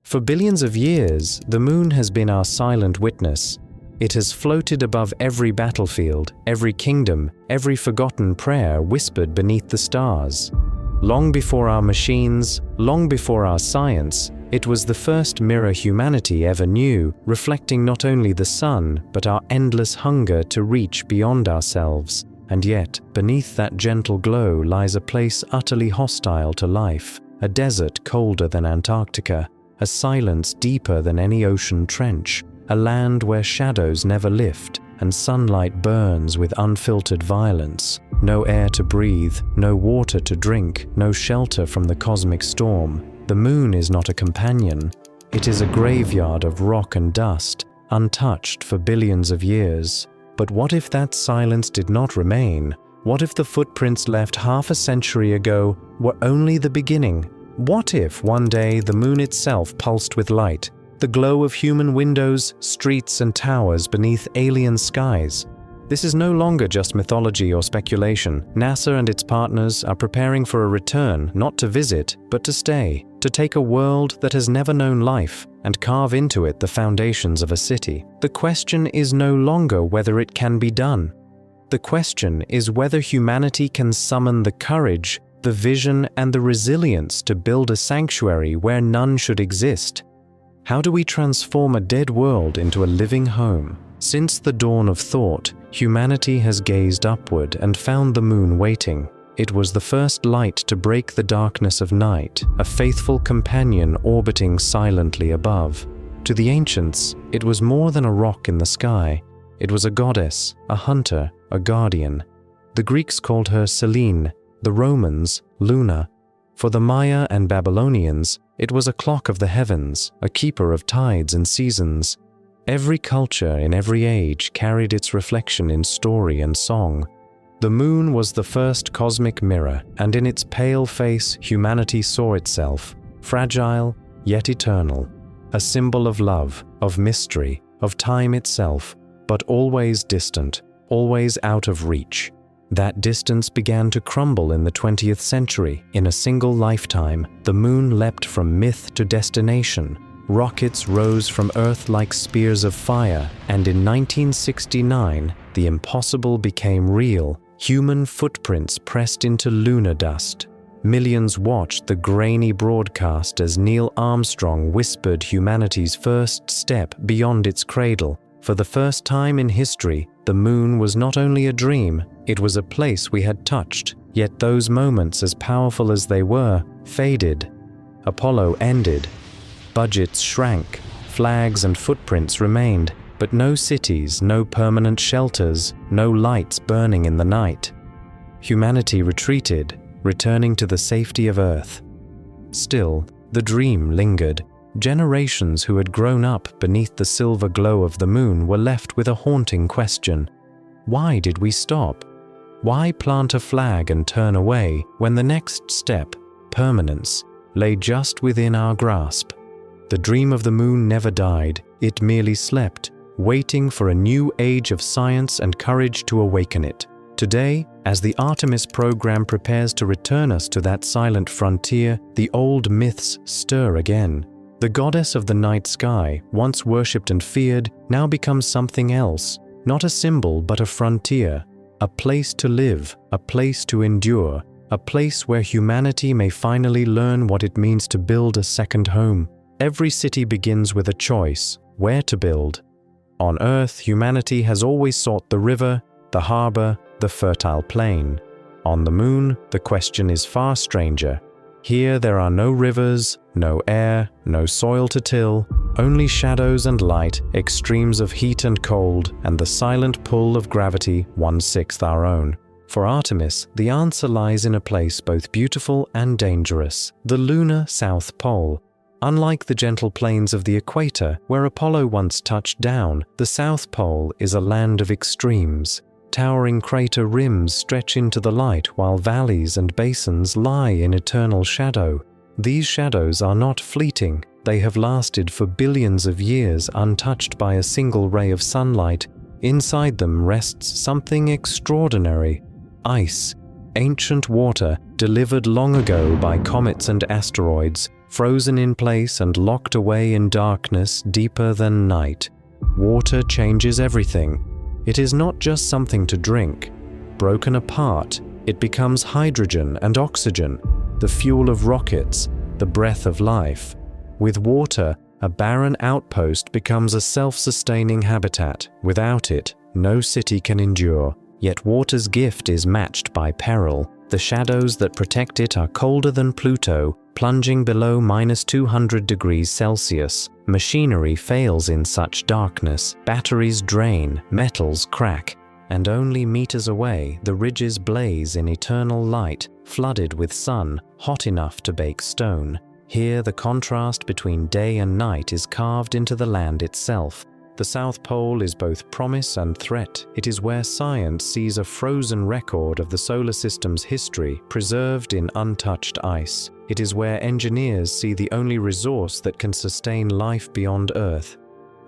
For billions of years, the moon has been our silent witness. It has floated above every battlefield, every kingdom, every forgotten prayer whispered beneath the stars. Long before our machines, long before our science, it was the first mirror humanity ever knew, reflecting not only the sun, but our endless hunger to reach beyond ourselves. And yet, beneath that gentle glow lies a place utterly hostile to life, a desert colder than Antarctica, a silence deeper than any ocean trench, a land where shadows never lift and sunlight burns with unfiltered violence. No air to breathe, no water to drink, no shelter from the cosmic storm. The moon is not a companion. It is a graveyard of rock and dust, untouched for billions of years. But what if that silence did not remain? What if the footprints left half a century ago were only the beginning? What if one day the moon itself pulsed with light, the glow of human windows, streets, and towers beneath alien skies? This is no longer just mythology or speculation. NASA and its partners are preparing for a return, not to visit, but to stay, to take a world that has never known life and carve into it the foundations of a city. The question is no longer whether it can be done. The question is whether humanity can summon the courage, the vision, and the resilience to build a sanctuary where none should exist. How do we transform a dead world into a living home? Since the dawn of thought, humanity has gazed upward and found the moon waiting. It was the first light to break the darkness of night, a faithful companion orbiting silently above. To the ancients, it was more than a rock in the sky. It was a goddess, a hunter, a guardian. The Greeks called her Selene, the Romans, Lunar. For the Maya and Babylonians, it was a clock of the heavens, a keeper of tides and seasons. Every culture in every age carried its reflection in story and song. The moon was the first cosmic mirror, and in its pale face humanity saw itself, fragile yet eternal, a symbol of love, of mystery, of time itself, but always distant, always out of reach. That distance began to crumble in the 20th century. In a single lifetime, the moon leapt from myth to destination. Rockets rose from Earth like spears of fire, and in 1969, the impossible became real. Human footprints pressed into lunar dust. Millions watched the grainy broadcast as Neil Armstrong whispered humanity's first step beyond its cradle. For the first time in history, the moon was not only a dream, it was a place we had touched. Yet those moments, as powerful as they were, faded. Apollo ended. Budgets shrank, flags and footprints remained, but no cities, no permanent shelters, no lights burning in the night. Humanity retreated, returning to the safety of Earth. Still, the dream lingered. Generations who had grown up beneath the silver glow of the moon were left with a haunting question. Why did we stop? Why plant a flag and turn away when the next step, permanence, lay just within our grasp? The dream of the moon never died, it merely slept, waiting for a new age of science and courage to awaken it. Today, as the Artemis program prepares to return us to that silent frontier, the old myths stir again. The goddess of the night sky, once worshipped and feared, now becomes something else, not a symbol but a frontier, a place to live, a place to endure, a place where humanity may finally learn what it means to build a second home. Every city begins with a choice, where to build. On Earth, humanity has always sought the river, the harbor, the fertile plain. On the moon, the question is far stranger. Here there are no rivers, no air, no soil to till, only shadows and light, extremes of heat and cold, and the silent pull of gravity 1/6 our own. For Artemis, the answer lies in a place both beautiful and dangerous, the lunar South Pole. Unlike the gentle plains of the equator, where Apollo once touched down, the South Pole is a land of extremes. Towering crater rims stretch into the light while valleys and basins lie in eternal shadow. These shadows are not fleeting, they have lasted for billions of years untouched by a single ray of sunlight. Inside them rests something extraordinary: ice, ancient water delivered long ago by comets and asteroids, frozen in place and locked away in darkness deeper than night. Water changes everything. It is not just something to drink. Broken apart, it becomes hydrogen and oxygen, the fuel of rockets, the breath of life. With water, a barren outpost becomes a self-sustaining habitat. Without it, no city can endure. Yet water's gift is matched by peril. The shadows that protect it are colder than Pluto, plunging below -200 degrees Celsius. Machinery fails in such darkness. Batteries drain, metals crack, and only meters away, the ridges blaze in eternal light, flooded with sun, hot enough to bake stone. Here, the contrast between day and night is carved into the land itself. The South Pole is both promise and threat. It is where science sees a frozen record of the solar system's history, preserved in untouched ice. It is where engineers see the only resource that can sustain life beyond Earth.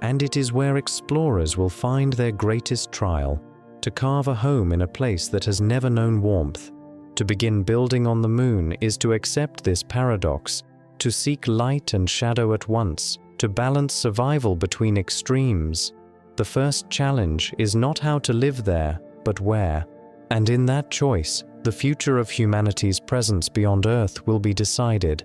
And it is where explorers will find their greatest trial: to carve a home in a place that has never known warmth. To begin building on the moon is to accept this paradox, to seek light and shadow at once, to balance survival between extremes. The first challenge is not how to live there, but where. And in that choice, the future of humanity's presence beyond Earth will be decided.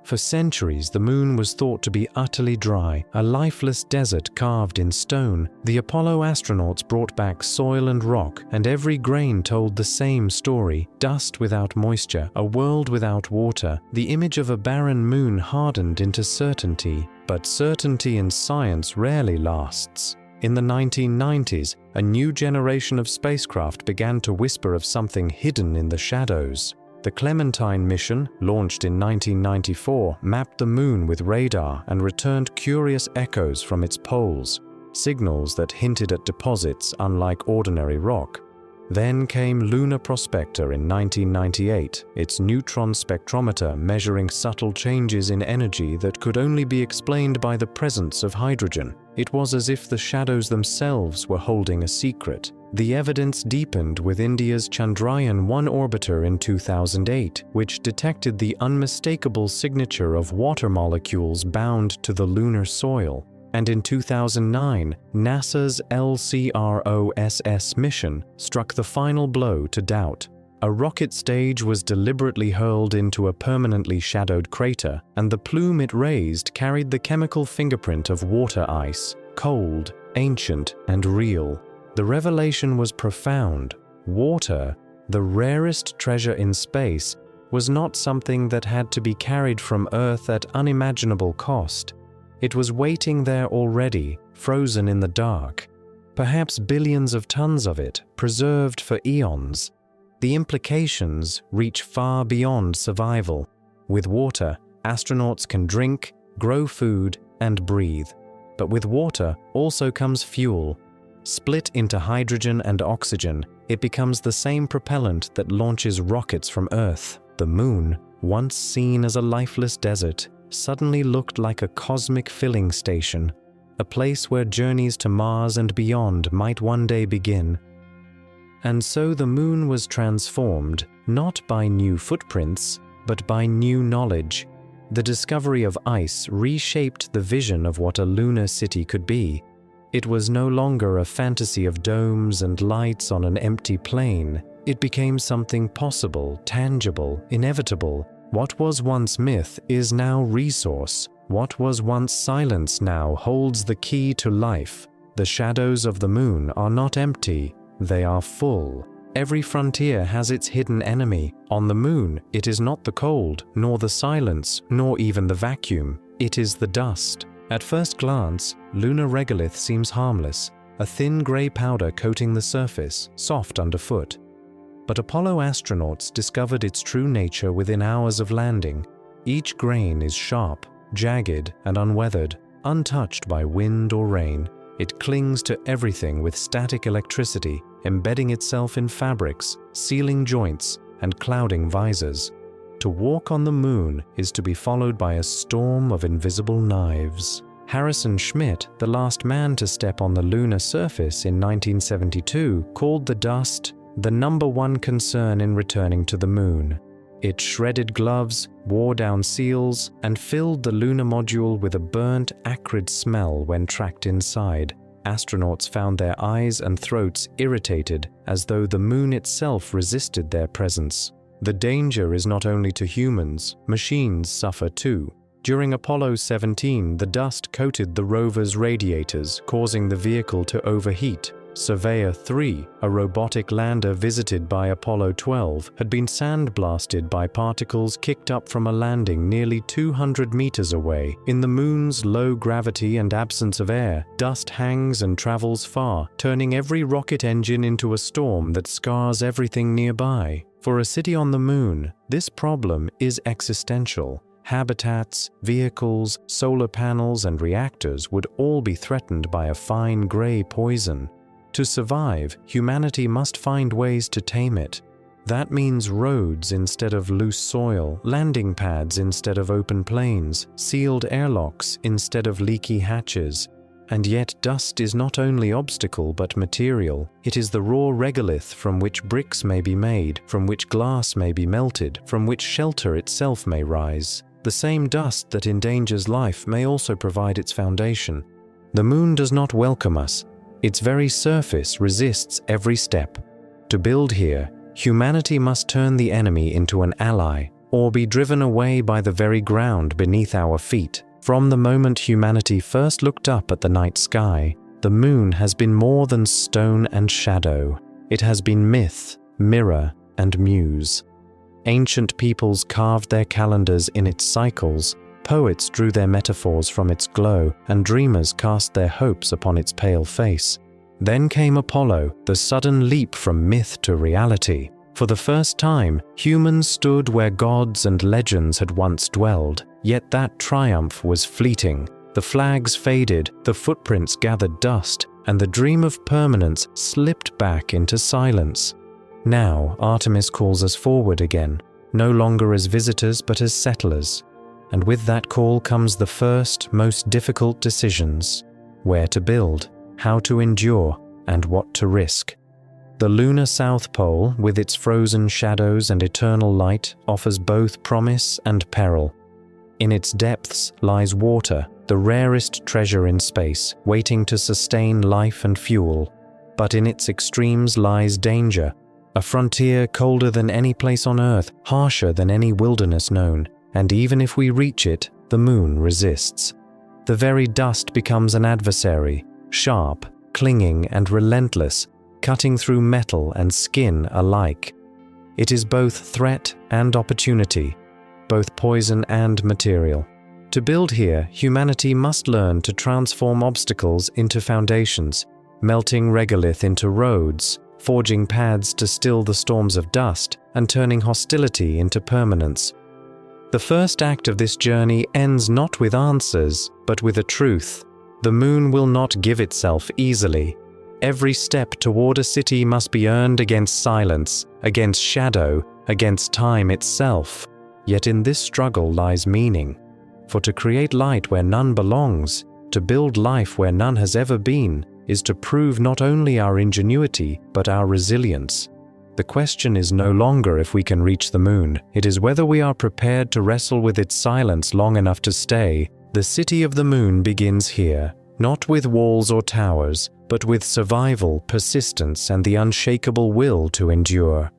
For centuries, the moon was thought to be utterly dry, a lifeless desert carved in stone. The Apollo astronauts brought back soil and rock, and every grain told the same story: dust without moisture, a world without water. The image of a barren moon hardened into certainty. But certainty in science rarely lasts. In the 1990s, a new generation of spacecraft began to whisper of something hidden in the shadows. The Clementine mission, launched in 1994, mapped the moon with radar and returned curious echoes from its poles, signals that hinted at deposits unlike ordinary rock. Then came Lunar Prospector in 1998, its neutron spectrometer measuring subtle changes in energy that could only be explained by the presence of hydrogen. It was as if the shadows themselves were holding a secret. The evidence deepened with India's Chandrayaan-1 orbiter in 2008, which detected the unmistakable signature of water molecules bound to the lunar soil. And in 2009, NASA's LCROSS mission struck the final blow to doubt. A rocket stage was deliberately hurled into a permanently shadowed crater, and the plume it raised carried the chemical fingerprint of water ice, cold, ancient, and real. The revelation was profound. Water, the rarest treasure in space, was not something that had to be carried from Earth at unimaginable cost. It was waiting there already, frozen in the dark. Perhaps billions of tons of it, preserved for eons. The implications reach far beyond survival. With water, astronauts can drink, grow food, and breathe. But with water also comes fuel. Split into hydrogen and oxygen, it becomes the same propellant that launches rockets from Earth. The moon, once seen as a lifeless desert, suddenly looked like a cosmic filling station, a place where journeys to Mars and beyond might one day begin. And so the moon was transformed, not by new footprints, but by new knowledge. The discovery of ice reshaped the vision of what a lunar city could be. It was no longer a fantasy of domes and lights on an empty plain. It became something possible, tangible, inevitable. What was once myth is now resource. What was once silence now holds the key to life. The shadows of the moon are not empty, they are full. Every frontier has its hidden enemy. On the moon, it is not the cold, nor the silence, nor even the vacuum. It is the dust. At first glance, lunar regolith seems harmless, a thin grey powder coating the surface, soft underfoot. But Apollo astronauts discovered its true nature within hours of landing. Each grain is sharp, jagged, and unweathered, untouched by wind or rain. It clings to everything with static electricity, embedding itself in fabrics, sealing joints, and clouding visors. To walk on the moon is to be followed by a storm of invisible knives. Harrison Schmitt, the last man to step on the lunar surface in 1972, called the dust the #1 concern in returning to the moon. It shredded gloves, wore down seals, and filled the lunar module with a burnt, acrid smell when tracked inside. Astronauts found their eyes and throats irritated, as though the moon itself resisted their presence. The danger is not only to humans, machines suffer too. During Apollo 17, the dust coated the rover's radiators, causing the vehicle to overheat. Surveyor 3, a robotic lander visited by Apollo 12, had been sandblasted by particles kicked up from a landing nearly 200 meters away. In the moon's low gravity and absence of air, dust hangs and travels far, turning every rocket engine into a storm that scars everything nearby. For a city on the moon, this problem is existential. Habitats, vehicles, solar panels, and reactors would all be threatened by a fine gray poison. To survive, humanity must find ways to tame it. That means roads instead of loose soil, landing pads instead of open plains, sealed airlocks instead of leaky hatches. And yet dust is not only obstacle but material. It is the raw regolith from which bricks may be made, from which glass may be melted, from which shelter itself may rise. The same dust that endangers life may also provide its foundation. The moon does not welcome us. Its very surface resists every step. To build here, humanity must turn the enemy into an ally, or be driven away by the very ground beneath our feet. From the moment humanity first looked up at the night sky, the moon has been more than stone and shadow. It has been myth, mirror, and muse. Ancient peoples carved their calendars in its cycles, poets drew their metaphors from its glow, and dreamers cast their hopes upon its pale face. Then came Apollo, the sudden leap from myth to reality. For the first time, humans stood where gods and legends had once dwelled, yet that triumph was fleeting. The flags faded, the footprints gathered dust, and the dream of permanence slipped back into silence. Now, Artemis calls us forward again, no longer as visitors but as settlers. And with that call comes the first, most difficult decisions: where to build, how to endure, and what to risk. The lunar South Pole, with its frozen shadows and eternal light, offers both promise and peril. In its depths lies water, the rarest treasure in space, waiting to sustain life and fuel. But in its extremes lies danger, a frontier colder than any place on Earth, harsher than any wilderness known. And even if we reach it, the moon resists. The very dust becomes an adversary, sharp, clinging, and relentless, cutting through metal and skin alike. It is both threat and opportunity, both poison and material. To build here, humanity must learn to transform obstacles into foundations, melting regolith into roads, forging paths to still the storms of dust, and turning hostility into permanence. The first act of this journey ends not with answers, but with a truth. The moon will not give itself easily. Every step toward a city must be earned against silence, against shadow, against time itself. Yet in this struggle lies meaning. For to create light where none belongs, to build life where none has ever been, is to prove not only our ingenuity, but our resilience. The question is no longer if we can reach the moon, it is whether we are prepared to wrestle with its silence long enough to stay. The city of the moon begins here, not with walls or towers, but with survival, persistence, and the unshakable will to endure.